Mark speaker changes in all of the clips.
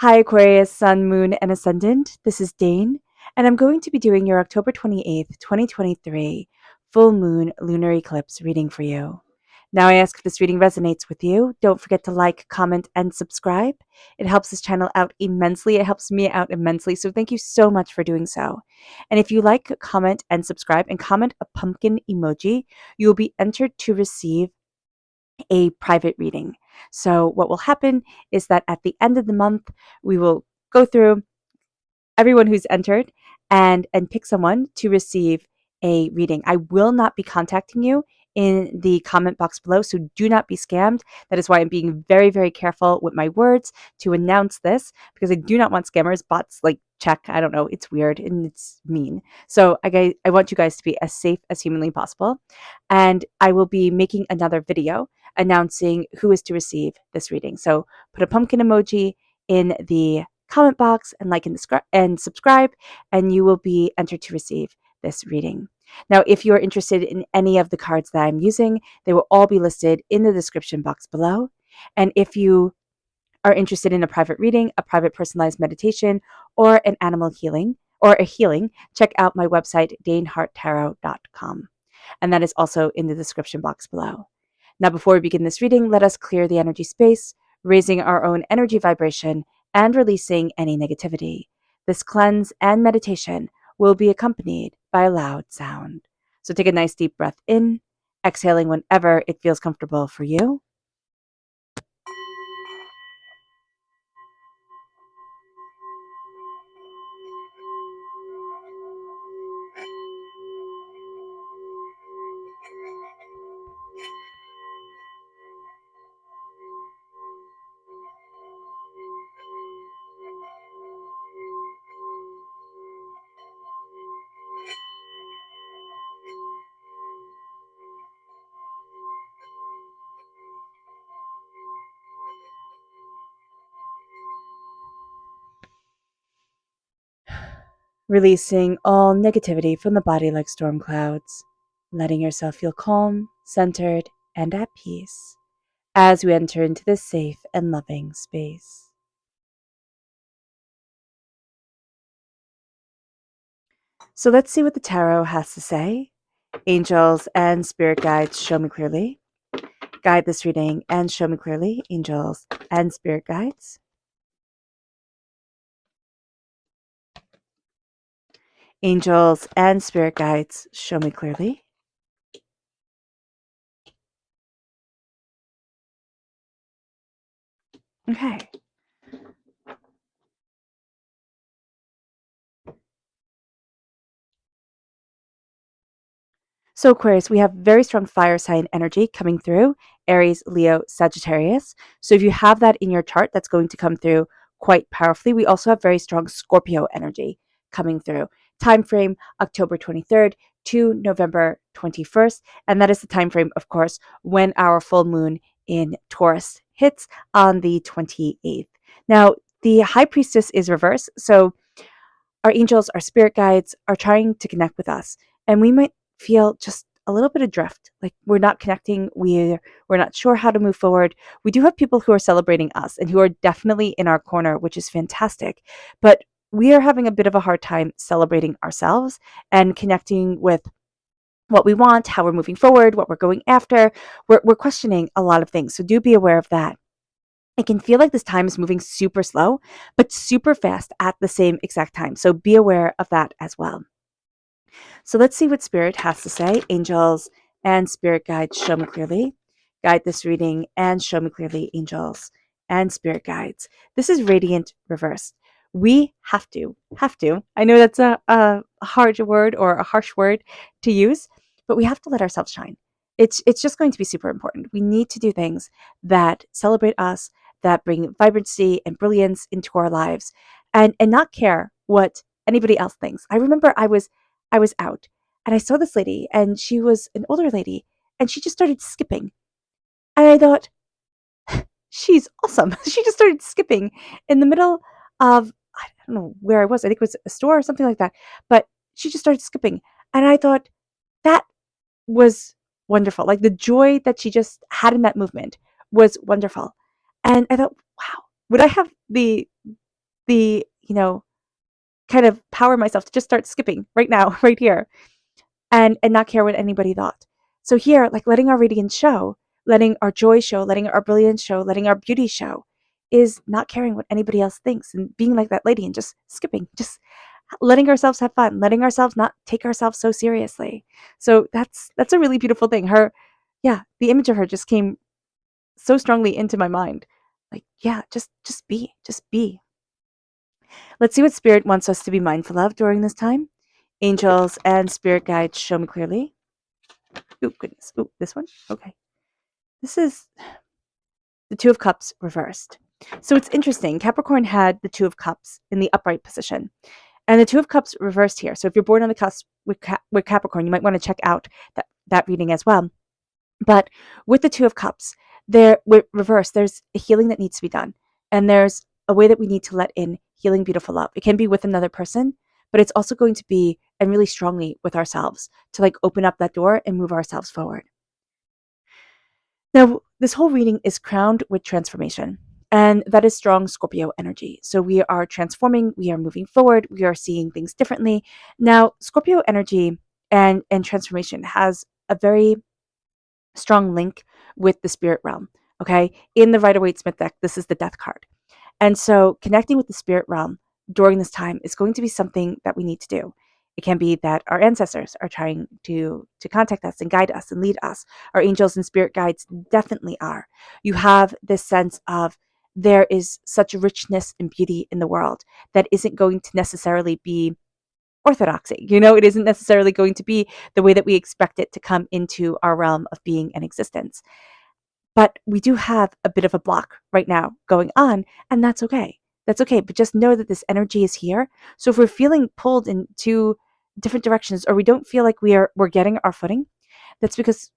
Speaker 1: Hi, Aquarius, Sun, Moon, and Ascendant. This is Dane, and I'm going to be doing your October 28th, 2023 full moon lunar eclipse reading for you. Now, I ask if this reading resonates with you. Don't forget to like, comment, and subscribe. It helps this channel out immensely. It helps me out immensely. So, thank you so much for doing so. And if you like, comment, and subscribe, and comment a pumpkin emoji, you will be entered to receive a private reading. So, what will happen is that at the end of the month, we will go through everyone who's entered and pick someone to receive a reading. I will not be contacting you in the comment box below, so do not be scammed. That is why I'm being very, very careful with my words to announce this, because I do not want scammers, bots, like check. I don't know. It's weird and it's mean. So I want you guys to be as safe as humanly possible. And I will be making another video announcing who is to receive this reading. So put a pumpkin emoji in the comment box and like and subscribe, and you will be entered to receive this reading. Now, if you are interested in any of the cards that I'm using, they will all be listed in the description box below. And if you are interested in a private reading, a private personalized meditation, or an animal healing, or a healing, check out my website, daneharttarot.com. And that is also in the description box below. Now, before we begin this reading, let us clear the energy space, raising our own energy vibration and releasing any negativity. This cleanse and meditation will be accompanied by a loud sound. So take a nice deep breath in, exhaling whenever it feels comfortable for you. Releasing all negativity from the body like storm clouds, letting yourself feel calm, centered, and at peace as we enter into this safe and loving space. So let's see what the tarot has to say. Angels and spirit guides, show me clearly. Guide this reading and show me clearly, angels and spirit guides. Angels and spirit guides, show me clearly. Okay. So Aquarius, we have very strong fire sign energy coming through, Aries, Leo, Sagittarius. So if you have that in your chart, that's going to come through quite powerfully. We also have very strong Scorpio energy coming through. Time frame October 23rd to November 21st, and that is the time frame, of course, when our full moon in Taurus hits on the 28th. Now, the High Priestess is reversed, so our angels, our spirit guides are trying to connect with us, and we might feel just a little bit adrift, like we're not connecting, we're not sure how to move forward. We do have people who are celebrating us and who are definitely in our corner, which is fantastic, but we are having a bit of a hard time celebrating ourselves and connecting with what we want, how we're moving forward, what we're going after. We're questioning a lot of things, so do be aware of that. It can feel like this time is moving super slow, but super fast at the same exact time. So be aware of that as well. So let's see what Spirit has to say. Angels and Spirit guides, show me clearly. Guide this reading and show me clearly, angels and Spirit guides. This is Radiant Reversed. We have to. I know that's a hard word or a harsh word to use, but we have to let ourselves shine. It's just going to be super important. We need to do things that celebrate us, that bring vibrancy and brilliance into our lives, and not care what anybody else thinks. I remember I was out and I saw this lady, and she was an older lady, and she just started skipping. And I thought, she's awesome. She just started skipping in the middle of, I don't know where I was. I think it was a store or something like that. But she just started skipping. And I thought that was wonderful. Like the joy that she just had in that movement was wonderful. And I thought, wow, would I have the the, kind of power myself to just start skipping right now, right here, and not care what anybody thought. So here, like letting our radiance show, letting our joy show, letting our brilliance show, letting our beauty show is not caring what anybody else thinks and being like that lady and just skipping, just letting ourselves have fun, letting ourselves not take ourselves so seriously. So that's a really beautiful thing. Her, yeah, the image of her just came so strongly into my mind. Like, yeah, just be, just be. Let's see what spirit wants us to be mindful of during this time. Angels and spirit guides show me clearly. Oh, goodness. Oh, this one? Okay. This is the Two of Cups reversed. So it's interesting. Capricorn had the Two of Cups in the upright position, and the Two of Cups reversed here. So if you're born on the cusp with Capricorn, you might want to check out that reading as well. But with the Two of Cups, there with reverse, there's a healing that needs to be done, and there's a way that we need to let in healing, beautiful love. It can be with another person, but it's also going to be, and really strongly, with ourselves to like open up that door and move ourselves forward. Now, this whole reading is crowned with transformation, and that is strong Scorpio energy. So we are transforming, we are moving forward, we are seeing things differently. Now, Scorpio energy and transformation has a very strong link with the spirit realm. Okay. In the Rider-Waite-Smith deck, this is the death card. And so connecting with the spirit realm during this time is going to be something that we need to do. It can be that our ancestors are trying to contact us and guide us and lead us. Our angels and spirit guides definitely are. You have this sense of there is such richness and beauty in the world that isn't going to necessarily be orthodoxy. It isn't necessarily going to be the way that we expect it to come into our realm of being and existence. But we do have a bit of a block right now going on, and that's okay. That's okay. But just know that this energy is here. So if we're feeling pulled in two different directions, or we don't feel like we're getting our footing, that's because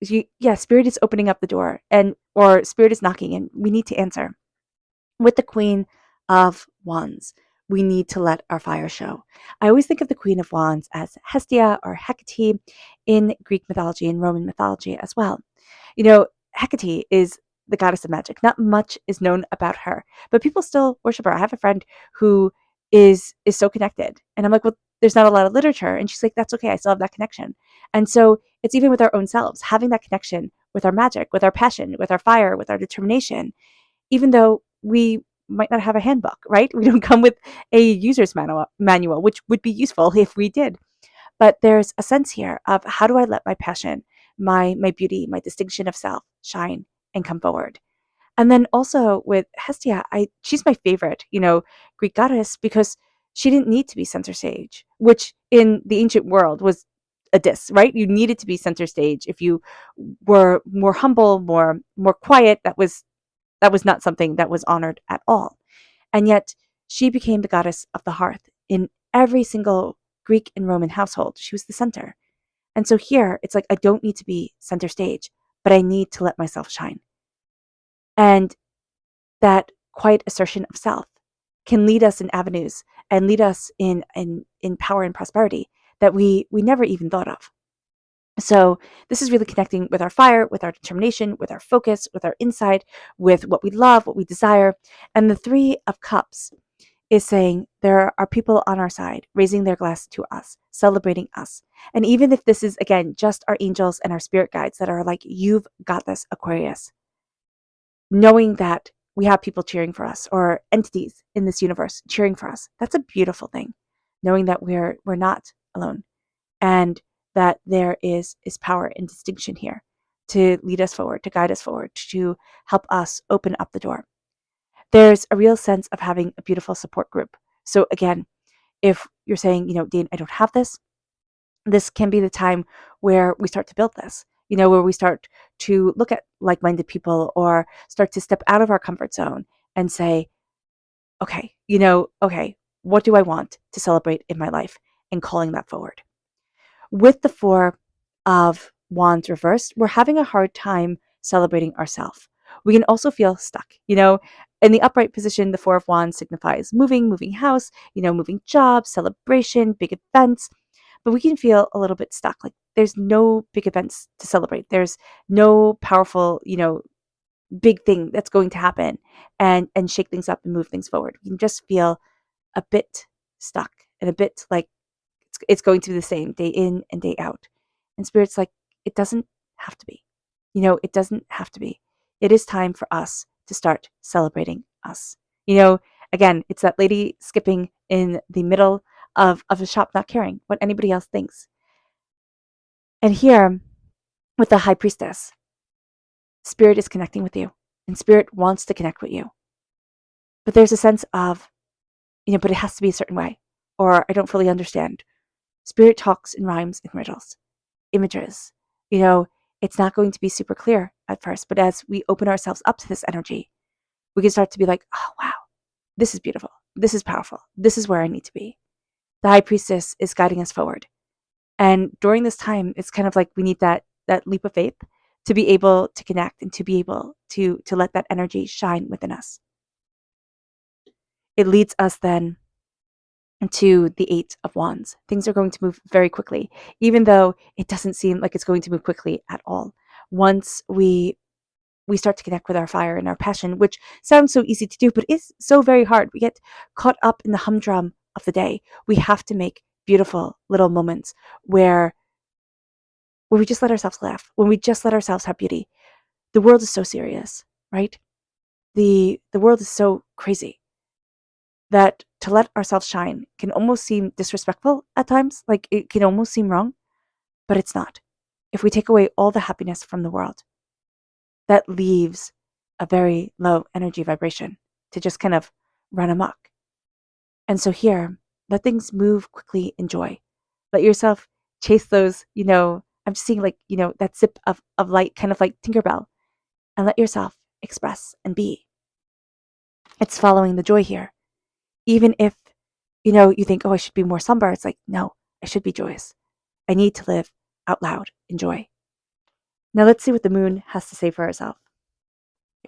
Speaker 1: spirit is opening up the door, and or spirit is knocking, and we need to answer. With the Queen of Wands, we need to let our fire show. I always think of the Queen of Wands as Hestia or Hecate in Greek mythology and Roman mythology as well. Hecate is the goddess of magic. Not much is known about her, but people still worship her. I have a friend who is so connected, and I'm like, well, there's not a lot of literature, and she's like, that's okay. I still have that connection. And so it's even with our own selves, having that connection with our magic, with our passion, with our fire, with our determination, even though we might not have a handbook, right? We don't come with a user's manual, which would be useful if we did. But there's a sense here of how do I let my passion, my beauty, my distinction of self shine and come forward. And then also with Hestia, she's my favorite, Greek goddess, because she didn't need to be center stage, which in the ancient world was a diss, right? You needed to be center stage. If you were more humble, more quiet, that was not something that was honored at all. And yet she became the goddess of the hearth in every single Greek and Roman household. She was the center. And so here it's like, I don't need to be center stage, but I need to let myself shine. And that quiet assertion of self can lead us in avenues and lead us in power and prosperity that we never even thought of. So this is really connecting with our fire, with our determination, with our focus, with our insight, with what we love, what we desire. And the Three of Cups is saying there are people on our side, raising their glass to us, celebrating us. And even if this is, again, just our angels and our spirit guides that are like, you've got this, Aquarius, knowing that we have people cheering for us or entities in this universe cheering for us, that's a beautiful thing. Knowing that we're not alone, and that there is power and distinction here to lead us forward, to guide us forward, to help us open up the door. There's a real sense of having a beautiful support group. So again, if you're saying, Dane, I don't have this can be the time where we start to build this, where we start to look at like-minded people or start to step out of our comfort zone and say, okay, what do I want to celebrate in my life, and calling that forward. With the Four of Wands reversed, we're having a hard time celebrating ourselves. We can also feel stuck. In the upright position, the Four of Wands signifies moving house, moving jobs, celebration, big events. But we can feel a little bit stuck. Like there's no big events to celebrate. There's no powerful, big thing that's going to happen and shake things up and move things forward. We can just feel a bit stuck and a bit like it's going to be the same day in and day out. And Spirit's like, it doesn't have to be. It doesn't have to be. It is time for us to start celebrating us. Again, it's that lady skipping in the middle of a shop, not caring what anybody else thinks. And here, with the High Priestess, Spirit is connecting with you, and Spirit wants to connect with you. But there's a sense of, but it has to be a certain way, or I don't fully understand. Spirit talks in rhymes and riddles, images. It's not going to be super clear at first, but as we open ourselves up to this energy, we can start to be like, oh, wow, this is beautiful. This is powerful. This is where I need to be. The High Priestess is guiding us forward. And during this time, it's kind of like we need that leap of faith to be able to connect and to be able to let that energy shine within us. It leads us then to the Eight of Wands. Things are going to move very quickly, even though it doesn't seem like it's going to move quickly at all. Once we start to connect with our fire and our passion, which sounds so easy to do, but is so very hard. We get caught up in the humdrum of the day. We have to make beautiful little moments where we just let ourselves laugh, when we just let ourselves have beauty. The world is so serious, right? The world is so crazy that to let ourselves shine can almost seem disrespectful at times, like it can almost seem wrong, but it's not. If we take away all the happiness from the world, that leaves a very low energy vibration to just kind of run amok. And so here, let things move quickly in joy. Let yourself chase those, I'm just seeing like, that sip of light, kind of like Tinkerbell, and let yourself express and be. It's following the joy here. Even if, you think, oh, I should be more somber. It's like, no, I should be joyous. I need to live out loud in joy. Now let's see what the moon has to say for herself.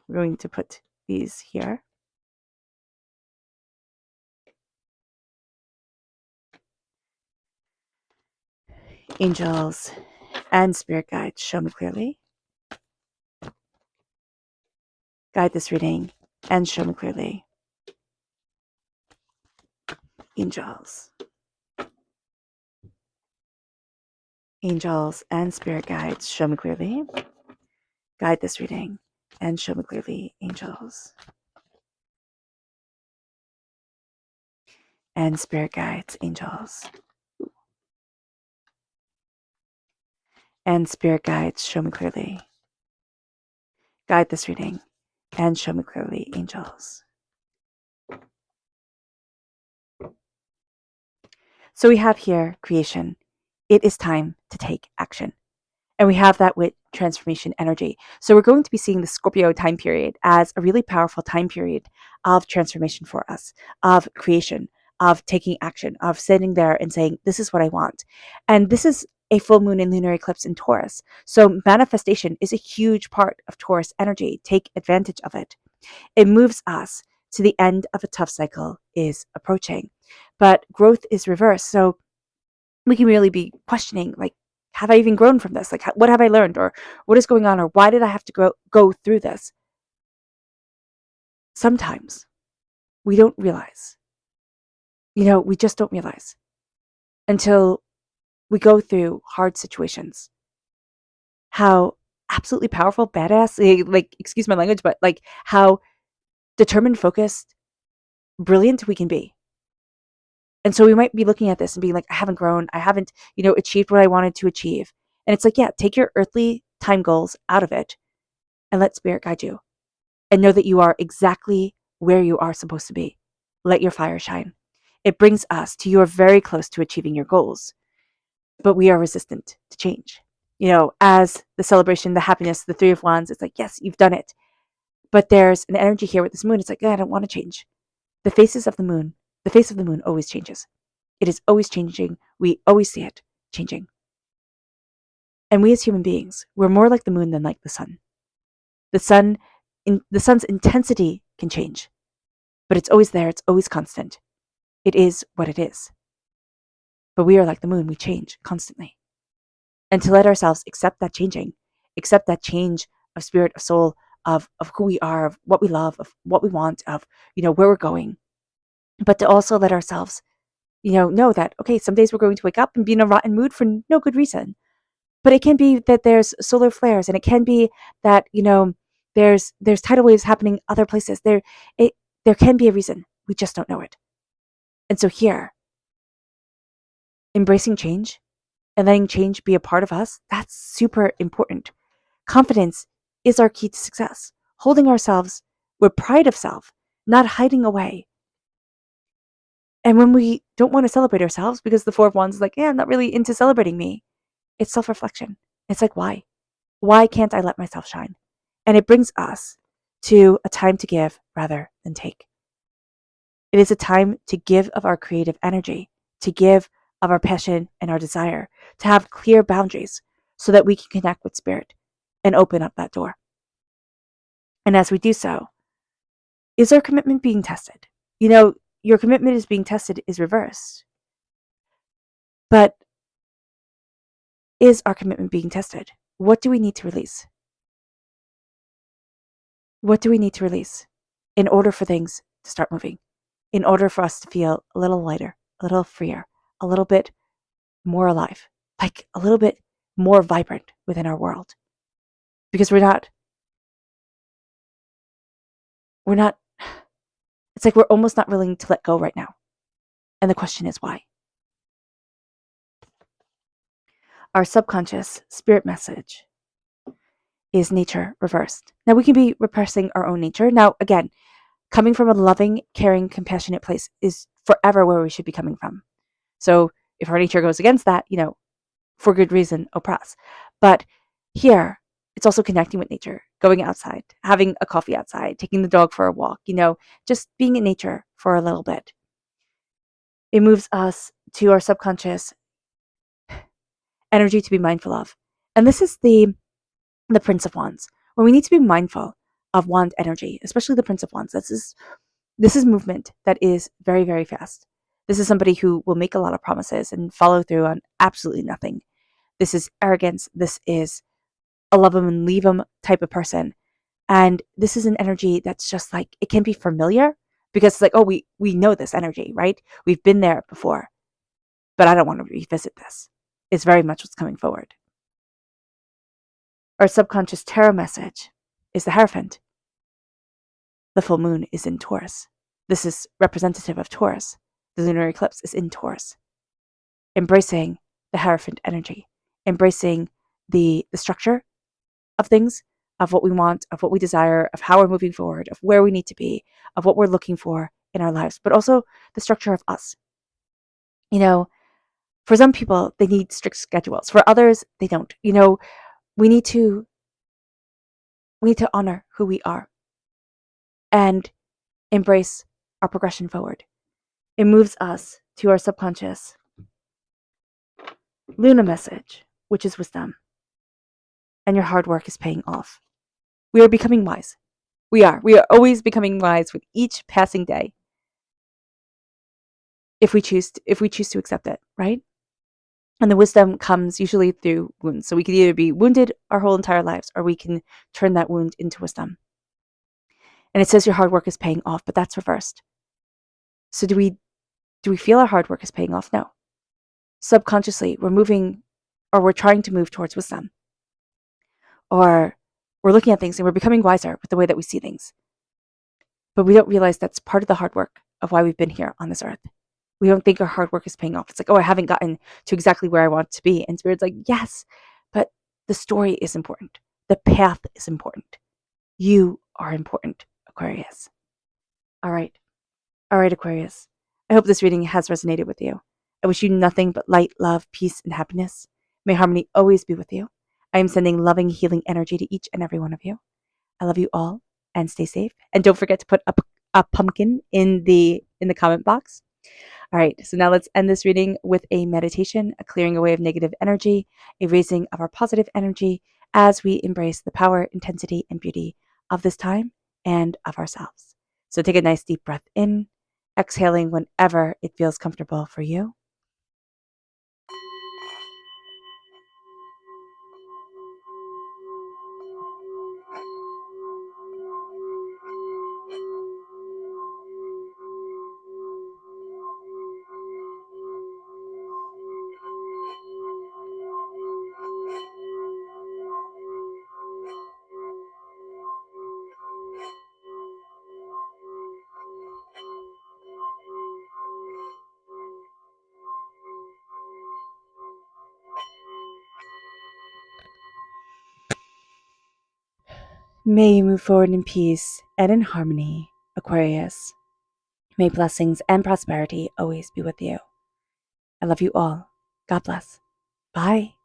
Speaker 1: We're going to put these here. Angels and spirit guides, show me clearly. Guide this reading and show me clearly. Angels. Angels and spirit guides, show me clearly. Guide this reading and show me clearly, angels. And spirit guides, angels. And spirit guides, show me clearly. Guide this reading and show me clearly, angels. So we have here creation. It is time to take action. And we have that with transformation energy. So we're going to be seeing the Scorpio time period as a really powerful time period of transformation for us, of creation, of taking action, of sitting there and saying, this is what I want. And this is a full moon and lunar eclipse in Taurus. So manifestation is a huge part of Taurus energy. Take advantage of it. It moves us to the end of a tough cycle is approaching. But growth is reversed. So we can really be questioning, like, have I even grown from this? Like, what have I learned? Or what is going on? Or why did I have to go through this? Sometimes we don't realize. We just don't realize until we go through hard situations how absolutely powerful, badass, like, excuse my language, but like how determined, focused, brilliant we can be. And so we might be looking at this and being like, I haven't grown. I haven't, achieved what I wanted to achieve. And it's like, yeah, take your earthly time goals out of it and let spirit guide you. And know that you are exactly where you are supposed to be. Let your fire shine. It brings us to you are very close to achieving your goals, but we are resistant to change. As the celebration, the happiness, the Three of Wands, it's like, yes, you've done it. But there's an energy here with this moon. It's like, I don't want to change. The face of the moon always changes. It is always changing. We always see it changing. And we as human beings, we're more like the moon than like the sun. The sun's intensity can change, but it's always there. It's always constant. It is what it is. But we are like the moon. We change constantly. And to let ourselves accept that changing, accept that change of spirit, of soul, of who we are, of what we love, of what we want, of, where we're going. But to also let ourselves, know that, okay, some days we're going to wake up and be in a rotten mood for no good reason. But it can be that there's solar flares, and it can be that, there's tidal waves happening other places. There can be a reason. We just don't know it. And so here, embracing change and letting change be a part of us, that's super important. Confidence is our key to success. Holding ourselves with pride of self, not hiding away. And when we don't want to celebrate ourselves because the Four of Wands is like, yeah, I'm not really into celebrating me, it's self-reflection. It's like, why? Why can't I let myself shine? And it brings us to a time to give rather than take. It is a time to give of our creative energy, to give of our passion and our desire, to have clear boundaries so that we can connect with spirit and open up that door. And as we do so, is our commitment being tested? Your commitment is being tested is reversed. But is our commitment being tested? What do we need to release? What do we need to release in order for things to start moving? In order for us to feel a little lighter, a little freer, a little bit more alive, like a little bit more vibrant within our world? Because we're not, it's like we're almost not willing to let go right now. And the question is why? Our subconscious spirit message is nature reversed. Now, we can be repressing our own nature. Now, again, coming from a loving, caring, compassionate place is forever where we should be coming from. So if our nature goes against that, for good reason, oppress. But here, it's also connecting with nature, going outside, having a coffee outside, taking the dog for a walk, just being in nature for a little bit. It moves us to our subconscious energy to be mindful of. And this is the Prince of Wands, where we need to be mindful of wand energy, especially the Prince of Wands. This is movement that is very, very fast. This is somebody who will make a lot of promises and follow through on absolutely nothing. This is arrogance. This is a love them and leave them type of person. And this is an energy that's just like, it can be familiar because it's like, oh, we know this energy, right? We've been there before, but I don't want to revisit this. It's very much what's coming forward. Our subconscious tarot message is the Hierophant. The full moon is in Taurus. This is representative of Taurus. The lunar eclipse is in Taurus. Embracing the Hierophant energy, embracing the structure of things, of what we want, of what we desire, of how we're moving forward, of where we need to be, of what we're looking for in our lives, but also the structure of us. For some people, they need strict schedules. For others, they don't. We need to honor who we are and embrace our progression forward. It moves us to our subconscious Luna message, which is wisdom. And your hard work is paying off. We are becoming wise. We are always becoming wise with each passing day. If we choose to accept it, right? And the wisdom comes usually through wounds. So we could either be wounded our whole entire lives, or we can turn that wound into wisdom. And it says your hard work is paying off, but that's reversed. So do we feel our hard work is paying off? No. Subconsciously, we're trying to move towards wisdom. Or we're looking at things and we're becoming wiser with the way that we see things. But we don't realize that's part of the hard work of why we've been here on this earth. We don't think our hard work is paying off. It's like, oh, I haven't gotten to exactly where I want to be. And Spirit's like, yes, but the story is important. The path is important. You are important, Aquarius. All right, Aquarius. I hope this reading has resonated with you. I wish you nothing but light, love, peace, and happiness. May harmony always be with you. I am sending loving, healing energy to each and every one of you. I love you all, and stay safe. And don't forget to put a pumpkin in the comment box. All right, so now let's end this reading with a meditation, a clearing away of negative energy, a raising of our positive energy as we embrace the power, intensity, and beauty of this time and of ourselves. So take a nice deep breath in, exhaling whenever it feels comfortable for you. May you move forward in peace and in harmony, Aquarius. May blessings and prosperity always be with you. I love you all. God bless. Bye.